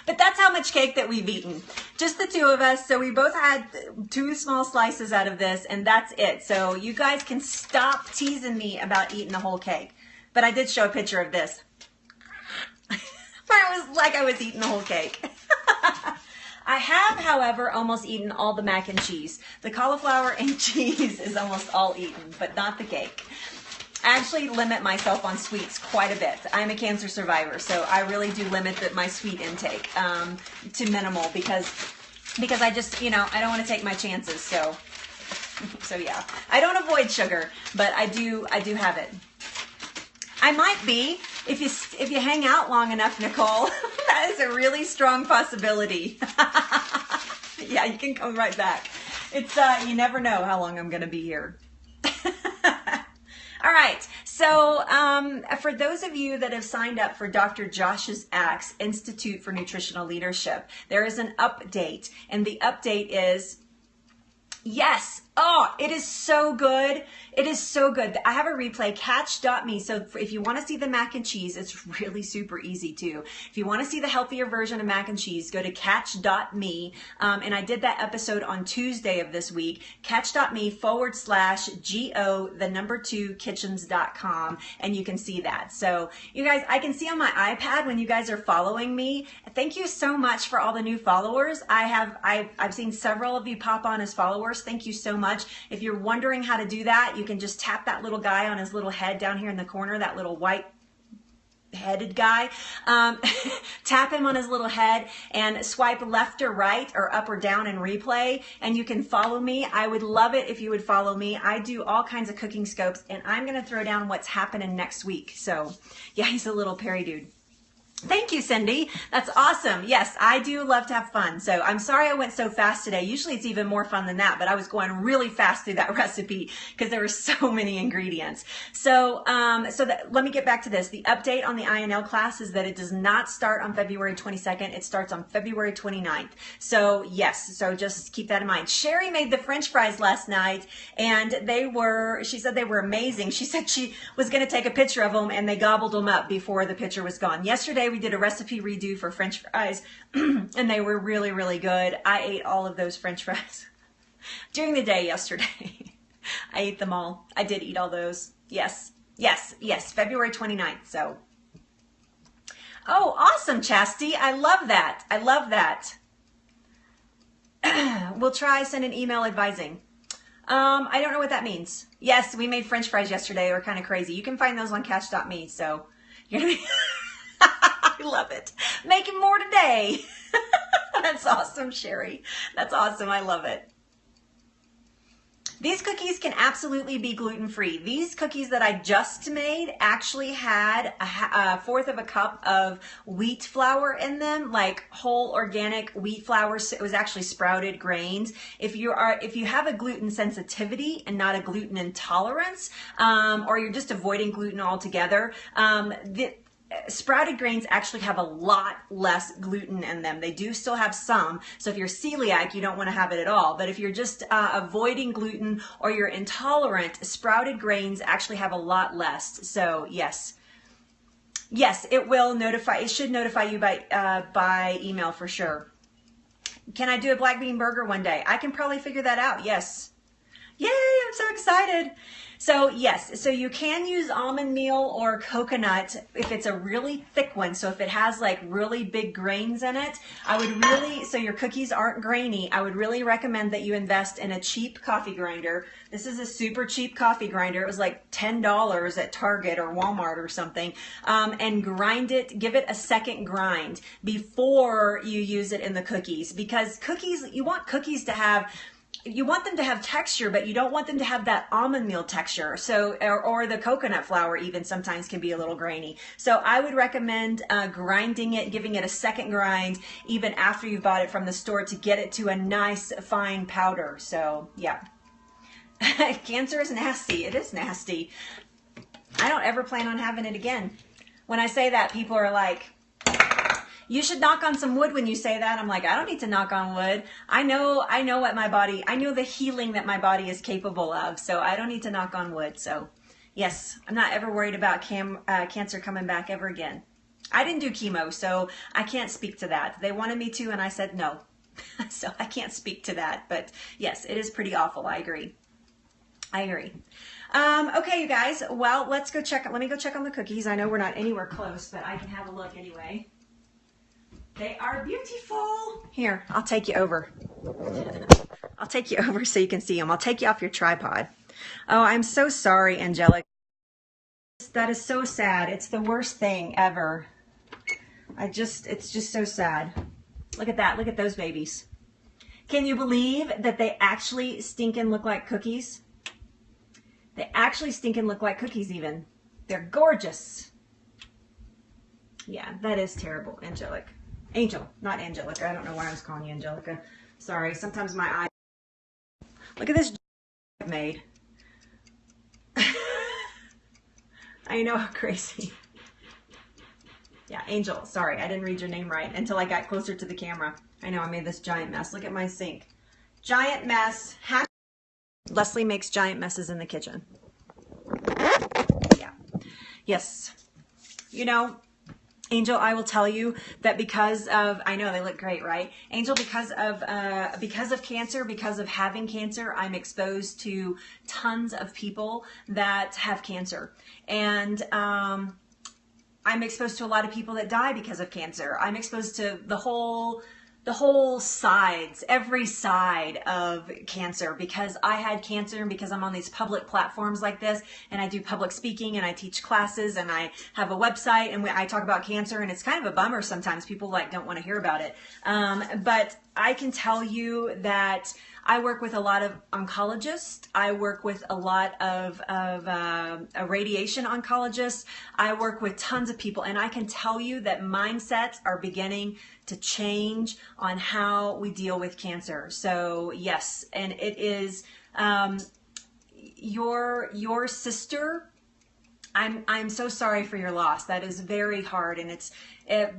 But that's how much cake that we've eaten. Just the 2 of us. So we both had 2 small slices out of this and that's it. So you guys can stop teasing me about eating the whole cake. But I did show a picture of this. Where it was like I was eating the whole cake. I have, however, almost eaten all the mac and cheese. The cauliflower and cheese is almost all eaten, but not the cake. I actually limit myself on sweets quite a bit. I'm a cancer survivor, so I really do limit my sweet intake to minimal because I just, you know, I don't want to take my chances. So yeah, I don't avoid sugar, but I do have it. I might be, if you hang out long enough, Nicole. That is a really strong possibility. Yeah, you can come right back. It's you never know how long I'm going to be here. All right. So for those of you that have signed up for Dr. Josh's Axe Institute for Nutritional Leadership, there is an update, and the update is, yes. Oh, it is so good. It is so good. I have a replay, catch.me. So if you want to see the mac and cheese, it's really super easy too. If you want to see the healthier version of mac and cheese, go to catch.me. And I did that episode on Tuesday of this week, catch.me/GO2kitchens.com. And you can see that. So you guys, I can see on my iPad when you guys are following me. Thank you so much for all the new followers. I've seen several of you pop on as followers. Thank you so much. If you're wondering how to do that, you can just tap that little guy on his little head down here in the corner, that little white headed guy. Tap him on his little head and swipe left or right or up or down in replay, and you can follow me. I would love it if you would follow me. I do all kinds of cooking scopes, and I'm going to throw down what's happening next week. So yeah, he's a little Perry dude. Thank you, Cindy. That's awesome. Yes, I do love to have fun. So I'm sorry I went so fast today. Usually it's even more fun than that, but I was going really fast through that recipe because there were so many ingredients. So, let me get back to this. The update on the INL class is that it does not start on February 22nd. It starts on February 29th. So yes, so just keep that in mind. Sherry made the French fries last night, and she said they were amazing. She said she was going to take a picture of them, and they gobbled them up before the picture was gone. Yesterday, we did a recipe redo for French fries, and they were really, really good. I ate all of those French fries during the day yesterday. I ate them all. I did eat all those. Yes, yes, yes, February 29th. So, oh, awesome, Chastity. I love that. I love that. We'll try send an email advising. I don't know what that means. Yes, we made French fries yesterday. They were kind of crazy. You can find those on catch.me. So you're going to be... I love it. Making more today. That's awesome, Sherry. That's awesome. I love it. These cookies can absolutely be gluten-free. These cookies that I just made actually had a fourth of a cup of wheat flour in them, like whole organic wheat flour. So it was actually sprouted grains. If you have a gluten sensitivity and not a gluten intolerance, or you're just avoiding gluten altogether, sprouted grains actually have a lot less gluten in them. They do still have some. So if you're celiac, you don't want to have it at all. But if you're just avoiding gluten or you're intolerant, sprouted grains actually have a lot less. So yes. Yes, it will notify. It should notify you by email for sure. Can I do a black bean burger one day? I can probably figure that out. Yes. Yay, I'm so excited. So yes, so you can use almond meal or coconut if it's a really thick one. So if it has like really big grains in it, so your cookies aren't grainy, I would really recommend that you invest in a cheap coffee grinder. This is a super cheap coffee grinder. It was like $10 at Target or Walmart or something. And grind it, give it a second grind before you use it in the cookies, because cookies, you want them to have texture, but you don't want them to have that almond meal texture. So, or the coconut flour even sometimes can be a little grainy. So I would recommend grinding it, giving it a second grind, even after you've bought it from the store, to get it to a nice fine powder. So yeah. Cancer is nasty. It is nasty. I don't ever plan on having it again. When I say that, people are like, you should knock on some wood when you say that. I'm like, I don't need to knock on wood. I know what my body, I know the healing that my body is capable of. So I don't need to knock on wood. So yes, I'm not ever worried about cancer coming back ever again. I didn't do chemo, so I can't speak to that. They wanted me to, and I said no. So I can't speak to that. But yes, it is pretty awful. I agree. Okay, you guys. Well, let's go check. Let me go check on the cookies. I know we're not anywhere close, but I can have a look anyway. They are beautiful. Here, I'll take you over. I'll take you over so you can see them. I'll take you off your tripod. Oh, I'm so sorry, Angelica. That is so sad. It's the worst thing ever. It's just so sad. Look at that. Look at those babies. Can you believe that they actually stinking look like cookies? They actually stinking look like cookies even. They're gorgeous. Yeah, that is terrible, Angelica. Angel, not Angelica. I don't know why I was calling you Angelica. Sorry, sometimes my eye. Look at this I've made. I know, how crazy. Yeah, Angel, sorry, I didn't read your name right until I got closer to the camera. I know I made this giant mess. Look at my sink. Giant mess. Leslie makes giant messes in the kitchen. Yeah. Yes. You know, Angel, I will tell you that because of, I know they look great, right? Angel, because of cancer, because of having cancer, I'm exposed to tons of people that have cancer. And, I'm exposed to a lot of people that die because of cancer. I'm exposed to the whole sides, every side of cancer, because I had cancer and because I'm on these public platforms like this, and I do public speaking and I teach classes and I have a website and I talk about cancer, and it's kind of a bummer sometimes. People don't want to hear about it. But I can tell you that I work with a lot of oncologists. I work with a lot of radiation oncologists. I work with tons of people, and I can tell you that mindsets are beginning to change on how we deal with cancer. So yes, and it is your sister. I'm so sorry for your loss. That is very hard, and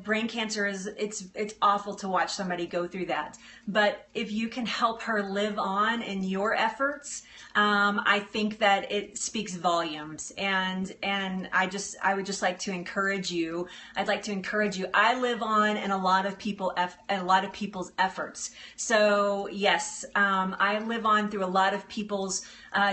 brain cancer it's awful to watch somebody go through that. But if you can help her live on in your efforts, I think that it speaks volumes. And I would just like to encourage you. I'd like to encourage you. I live on in a lot of people's efforts. So yes, I live on through a lot of people's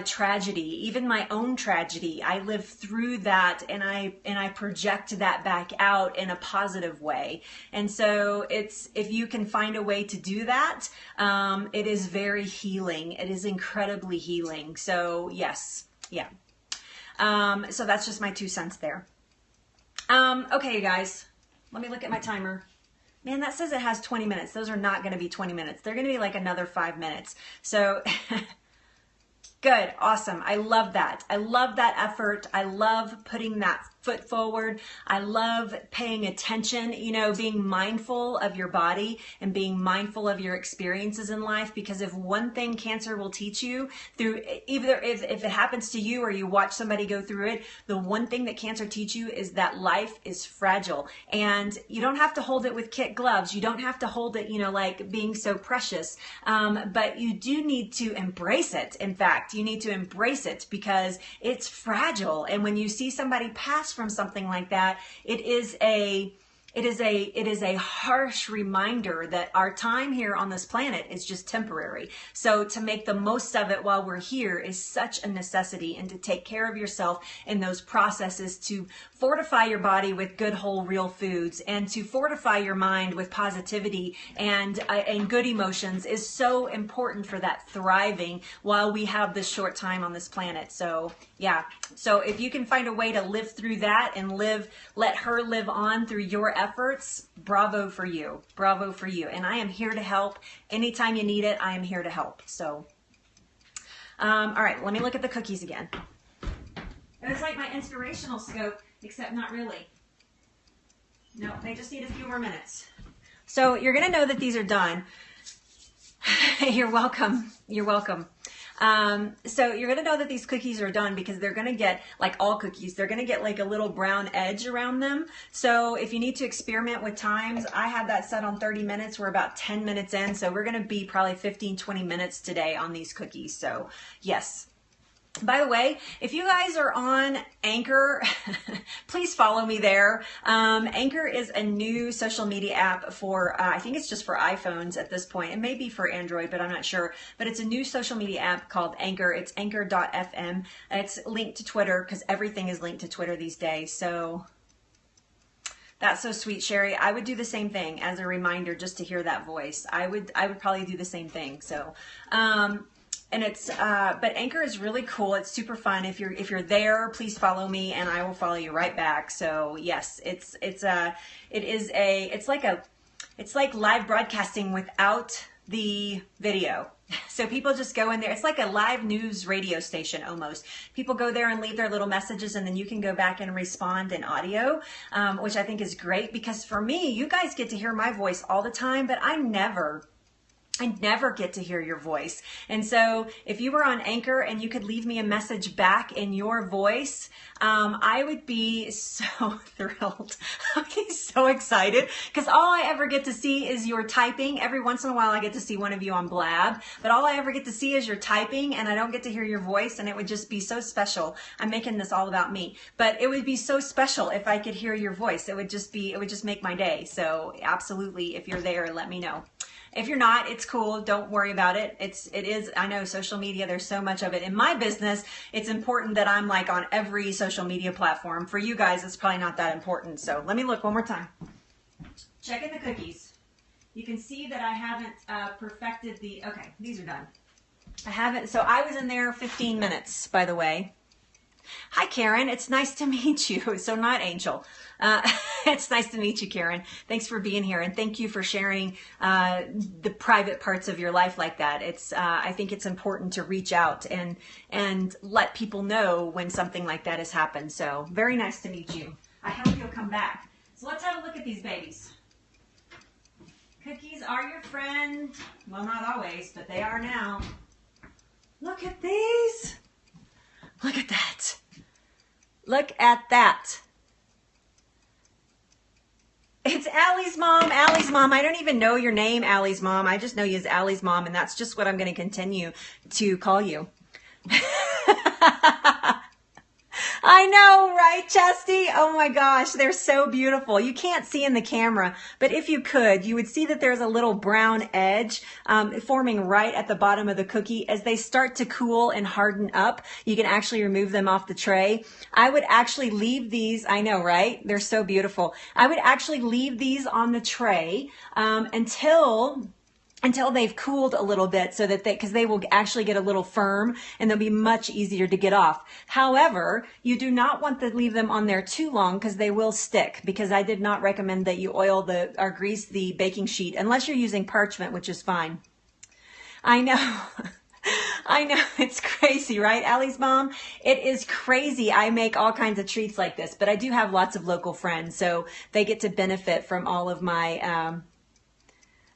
tragedy, even my own tragedy. I live through that, and I project that back out in a positive way. And so if you can find a way to do that, it is very healing. It is incredibly healing. So yes, yeah. So that's just my 2 cents there. Okay, you guys, let me look at my timer. Man, that says it has 20 minutes. Those are not going to be 20 minutes. They're going to be like another 5 minutes. So good. Awesome. I love that. I love that effort. I love putting that foot forward. I love paying attention, being mindful of your body and being mindful of your experiences in life, because if one thing cancer will teach you through, either if it happens to you or you watch somebody go through it, the one thing that cancer teach you is that life is fragile, and you don't have to hold it with kid gloves. You don't have to hold it, like being so precious. But you do need to embrace it. In fact, you need to embrace it because it's fragile. And when you see somebody pass from something like that, it is a harsh reminder that our time here on this planet is just temporary. So to make the most of it while we're here is such a necessity, and to take care of yourself in those processes, to fortify your body with good, whole, real foods, and to fortify your mind with positivity and good emotions is so important for that thriving while we have this short time on this planet. So yeah, so if you can find a way to live through that and let her live on through your efforts, bravo for you. Bravo for you. And I am here to help. Anytime you need it, I am here to help. So, all right, let me look at the cookies again. It's like my inspirational scope, except not really. No, they just need a few more minutes. So you're going to know that these are done. You're welcome. You're welcome. So you're going to know that these cookies are done because they're going to get, like all cookies, they're going to get like a little brown edge around them. So if you need to experiment with times, I had that set on 30 minutes. We're about 10 minutes in. So we're going to be probably 15, 20 minutes today on these cookies. So yes. By the way, if you guys are on Anchor, please follow me there. Anchor is a new social media app for, I think it's just for iPhones at this point. It may be for Android, but I'm not sure. But it's a new social media app called Anchor. It's anchor.fm. It's linked to Twitter because everything is linked to Twitter these days. So that's so sweet, Sherry. I would do the same thing as a reminder just to hear that voice. I would probably do the same thing. So, and it's, but Anchor is really cool. It's super fun. If you're there, please follow me and I will follow you right back. So yes, it's like live broadcasting without the video. So people just go in there. It's like a live news radio station almost. People go there and leave their little messages, and then you can go back and respond in audio, which I think is great because for me, you guys get to hear my voice all the time, but I never I never get to hear your voice. And so if you were on Anchor and you could leave me a message back in your voice, I would be so thrilled. I'd be so excited because all I ever get to see is your typing. Every once in a while I get to see one of you on Blab, but all I ever get to see is your typing, and I don't get to hear your voice, and it would just be so special. I'm making this all about me, but it would be so special if I could hear your voice. It would just make my day. So absolutely, if you're there, let me know. If you're not, it's cool. Don't worry about it. It is, I know social media, there's so much of it. In my business, it's important that I'm like on every social media platform. For you guys, it's probably not that important. So let me look one more time. Checking the cookies. You can see that I haven't perfected okay, these are done. I haven't, so I was in there 15 minutes, by the way. Hi, Karen. It's nice to meet you. So not Angel. It's nice to meet you, Karen. Thanks for being here, and thank you for sharing the private parts of your life like that. I think it's important to reach out and let people know when something like that has happened. So very nice to meet you. I hope you'll come back. So let's have a look at these babies. Cookies are your friend. Well, not always, but they are now. Look at these. Look at that. Look at that. It's Allie's mom. Allie's mom. I don't even know your name, Allie's mom. I just know you as Allie's mom, and that's just what I'm going to continue to call you. I know, right, Chesty? Oh my gosh, they're so beautiful. You can't see in the camera, but if you could, you would see that there's a little brown edge forming right at the bottom of the cookie. As they start to cool and harden up, you can actually remove them off the tray. I would actually leave these, I know, right? They're so beautiful. I would actually leave these on the tray until they've cooled a little bit, so that because they will actually get a little firm and they'll be much easier to get off. However, you do not want to leave them on there too long because they will stick, because I did not recommend that you oil or grease the baking sheet unless you're using parchment, which is fine. I know. I know, it's crazy, right, Allie's mom? It is crazy. I make all kinds of treats like this, but I do have lots of local friends, so they get to benefit from all of my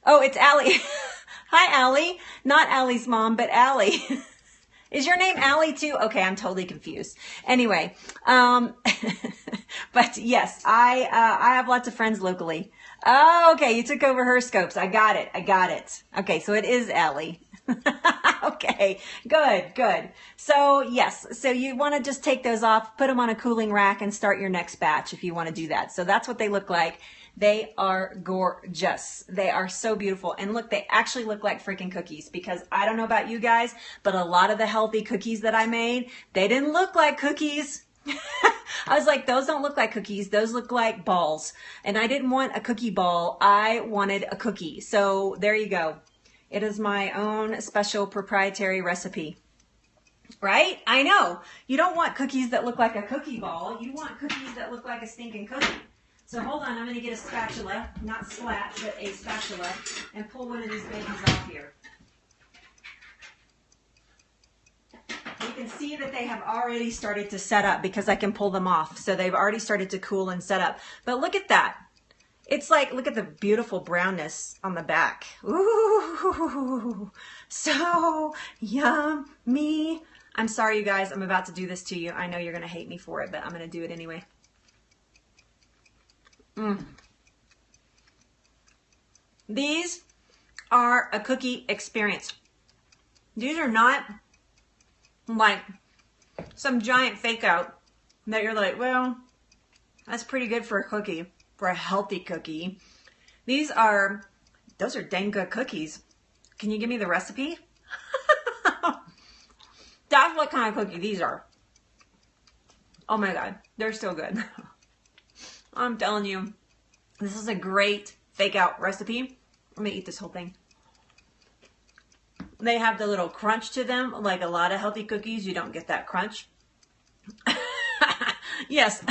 oh, it's Allie. Hi, Allie. Not Allie's mom, but Allie. Is your name Allie too? Okay, I'm totally confused. Anyway, but yes, I have lots of friends locally. Oh, okay, you took over her scopes. I got it. Okay, so it is Allie. Okay, good. So yes, so you want to just take those off, put them on a cooling rack, and start your next batch if you want to do that. So that's what they look like. They are gorgeous. They are so beautiful. And look, they actually look like freaking cookies, because I don't know about you guys, but a lot of the healthy cookies that I made, they didn't look like cookies. I was like, those don't look like cookies. Those look like balls. And I didn't want a cookie ball. I wanted a cookie. So there you go. It is my own special proprietary recipe. Right? I know. You don't want cookies that look like a cookie ball. You want cookies that look like a stinking cookie. So hold on, I'm going to get a spatula, not splat, but a spatula, and pull one of these babies off here. You can see that they have already started to set up because I can pull them off. So they've already started to cool and set up. But look at that. It's like, look at the beautiful brownness on the back. Ooh, so yummy. I'm sorry, you guys, I'm about to do this to you. I know you're going to hate me for it, but I'm going to do it anyway. These are a cookie experience. These are not like some giant fake out that you're like, well, that's pretty good for a cookie, for a healthy cookie. Those are dang good cookies. Can you give me the recipe? That's what kind of cookie these are. Oh my God, they're so good. I'm telling you, this is a great fake out recipe. I'm gonna eat this whole thing. They have the little crunch to them, like a lot of healthy cookies. You don't get that crunch. Yes.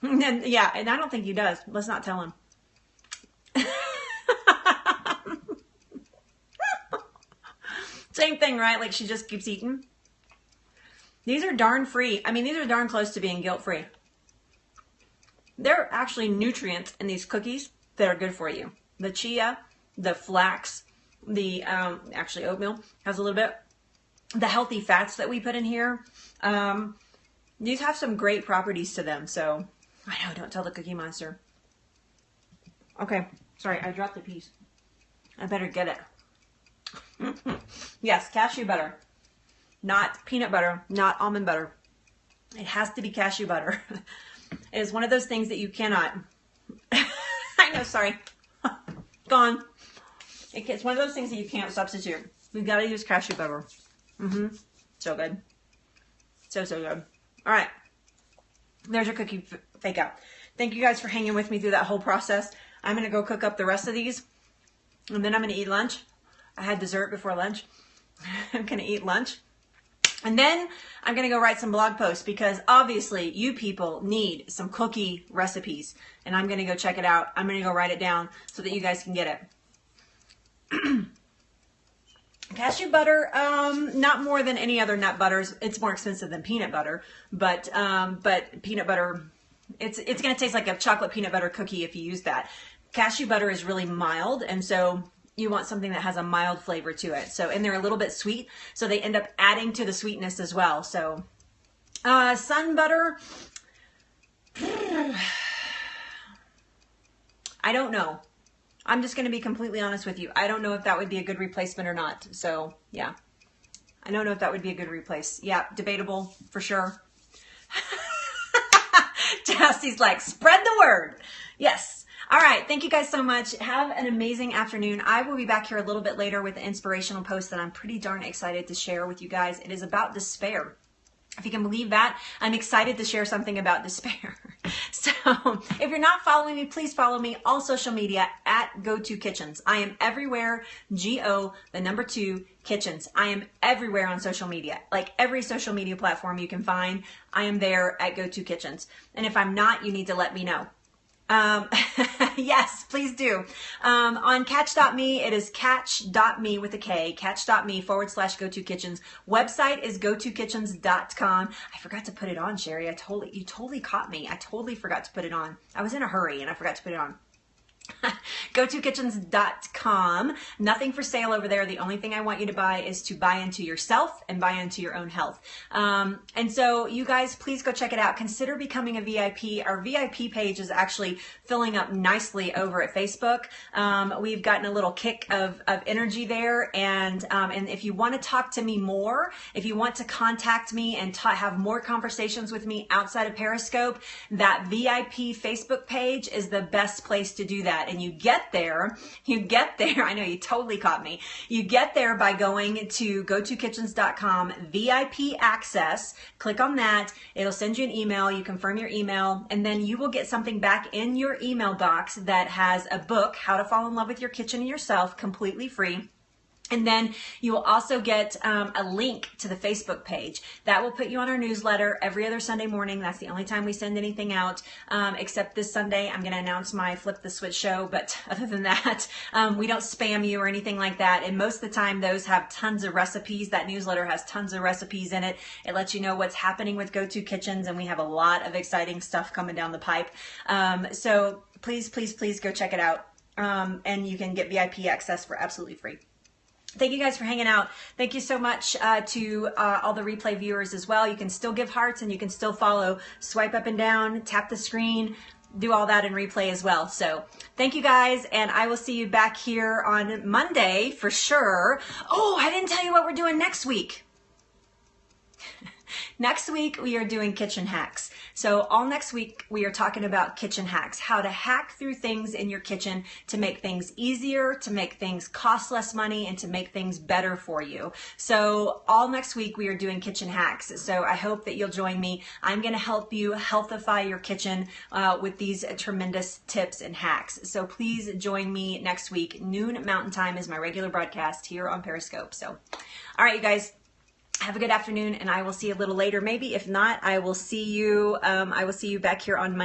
And, yeah, and I don't think he does. Let's not tell him. Same thing, right? Like she just keeps eating. These are darn free. I mean, these are darn close to being guilt-free. There are actually nutrients in these cookies that are good for you. The chia, the flax, the actually oatmeal has a little bit. The healthy fats that we put in here, these have some great properties to them. So I know, don't tell the Cookie Monster. Okay, sorry, I dropped the piece. I better get it. Yes, cashew butter, not peanut butter, not almond butter. It has to be cashew butter. It is one of those things that you cannot. I know, sorry. Gone. It's one of those things that you can't substitute. We've got to use cashew butter. So good. So good. All right. There's your cookie fake out. Thank you guys for hanging with me through that whole process. I'm going to go cook up the rest of these, and then I'm going to eat lunch. I had dessert before lunch. I'm going to eat lunch. And then I'm going to go write some blog posts because obviously you people need some cookie recipes. And I'm going to go check it out. I'm going to go write it down so that you guys can get it. Cashew butter, not more than any other nut butters. It's more expensive than peanut butter, but peanut butter, it's going to taste like a chocolate peanut butter cookie if you use that. Cashew butter is really mild, and so you want something that has a mild flavor to it. So, and they're a little bit sweet, so they end up adding to the sweetness as well. So, sun butter, I don't know. I'm just going to be completely honest with you. I don't know if that would be a good replacement or not. So, yeah. I don't know if that would be a good replace. Yeah, debatable for sure. Jassie's like, spread the word. Yes. All right. Thank you guys so much. Have an amazing afternoon. I will be back here a little bit later with an inspirational post that I'm pretty darn excited to share with you guys. It is about despair. If you can believe that, I'm excited to share something about despair. So if you're not following me, please follow me all social media at GoToKitchens. I am everywhere, Go2 Kitchens. I am everywhere on social media, like every social media platform you can find. I am there at Go2Kitchens. And if I'm not, you need to let me know. Yes, please do. On catch.me, it is catch.me with a K, catch.me/GoToKitchens. Website is gotokitchens.com. I forgot to put it on, Sherry. You totally caught me. I totally forgot to put it on. I was in a hurry and I forgot to put it on. GoToKitchens.com. Nothing for sale over there. The only thing I want you to buy is to buy into yourself and buy into your own health. And so you guys, please go check it out. Consider becoming a VIP. Our VIP page is actually filling up nicely over at Facebook. We've gotten a little kick of energy there. And if you want to talk to me more, if you want to contact me and have more conversations with me outside of Periscope, that VIP Facebook page is the best place to do that. And you get there, I know you totally caught me. You get there by going to gotokitchens.com, VIP access, click on that. It'll send you an email. You confirm your email, and then you will get something back in your email box that has a book, How to Fall in Love with Your Kitchen and Yourself, completely free. And then you will also get a link to the Facebook page. That will put you on our newsletter every other Sunday morning. That's the only time we send anything out, except this Sunday. I'm going to announce my Flip the Switch show, but other than that, we don't spam you or anything like that. And most of the time, those have tons of recipes. That newsletter has tons of recipes in it. It lets you know what's happening with Go-To Kitchens, and we have a lot of exciting stuff coming down the pipe. So please, please, please go check it out. And you can get VIP access for absolutely free. Thank you guys for hanging out. Thank you so much to all the replay viewers as well. You can still give hearts and you can still follow. Swipe up and down, tap the screen, do all that in replay as well. So thank you guys, and I will see you back here on Monday for sure. Oh, I didn't tell you what we're doing next week. Next week, we are doing kitchen hacks. So all next week, we are talking about kitchen hacks, how to hack through things in your kitchen to make things easier, to make things cost less money, and to make things better for you. So all next week, we are doing kitchen hacks. So I hope that you'll join me. I'm going to help you healthify your kitchen with these tremendous tips and hacks. So please join me next week. Noon Mountain Time is my regular broadcast here on Periscope. So, all right, you guys. Have a good afternoon, and I will see you a little later. Maybe if not, I will see you back here on Monday.